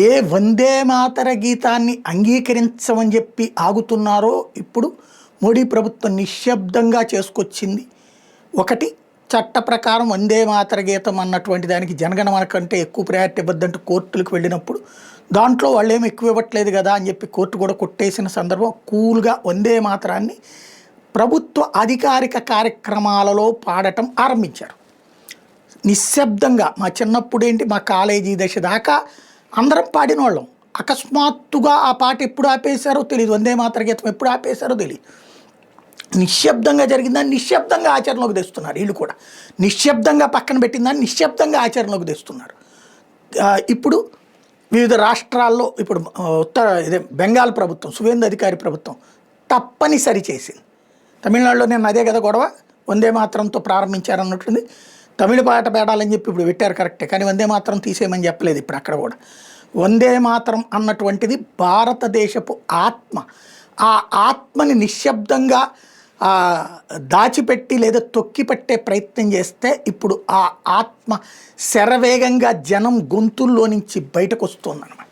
ఏ వందే మాతర గీతాన్ని అంగీకరించమని చెప్పి ఆగుతున్నారో ఇప్పుడు మోడీ ప్రభుత్వం నిశ్శబ్దంగా చేసుకొచ్చింది. ఒకటి, చట్ట ప్రకారం వందే మాతర గీతం అన్నటువంటి దానికి జనగణమన కంటే ఎక్కువ ప్రయారిటీ ఇవ్వద్దంటూ కోర్టులకు వెళ్ళినప్పుడు దాంట్లో వాళ్ళేమి ఎక్కువ ఇవ్వట్లేదు కదా అని చెప్పి కోర్టు కూడా కొట్టేసిన సందర్భం. కూల్గా వందే మాతరాన్ని ప్రభుత్వ అధికారిక కార్యక్రమాలలో పాడటం ఆరంభించారు. నిశ్శబ్దంగా మా చిన్నప్పుడు ఏంటి, మా కాలేజీ దశ దాకా అందరం పాడిన వాళ్ళం. అకస్మాత్తుగా ఆ పాట ఎప్పుడు ఆపేశారో తెలియదు, వందే మాతర గీతం ఎప్పుడు ఆపేశారో తెలియదు. నిశ్శబ్దంగా జరిగిందని నిశ్శబ్దంగా ఆచరణలోకి తెస్తున్నారు. వీళ్ళు కూడా నిశ్శబ్దంగా పక్కన పెట్టిందని నిశ్శబ్దంగా ఆచరణలోకి తెస్తున్నారు. ఇప్పుడు వివిధ రాష్ట్రాల్లో ఇప్పుడు బెంగాల్ ప్రభుత్వం, సువేందు అధికారి ప్రభుత్వం తప్పనిసరి చేసింది. తమిళనాడులో నేను అదే కదా గొడవ, వందే మాతరంతో ప్రారంభించారన్నట్టుంది. తమిళ పాట పాడాలని చెప్పి ఇప్పుడు పెట్టారు కరెక్టే, కానీ వందే మాతరం తీసేయమని చెప్పలేదు. ఇప్పుడు అక్కడ కూడా వందే మాతరం అన్నటువంటిది భారతదేశపు ఆత్మ. ఆ ఆత్మని నిశ్శబ్దంగా దాచిపెట్టి లేదా తొక్కిపట్టే ప్రయత్నం చేస్తే ఇప్పుడు ఆ ఆత్మ శరవేగంగా జనం గొంతుల్లో నుంచి బయటకు వస్తుందన్నమాట.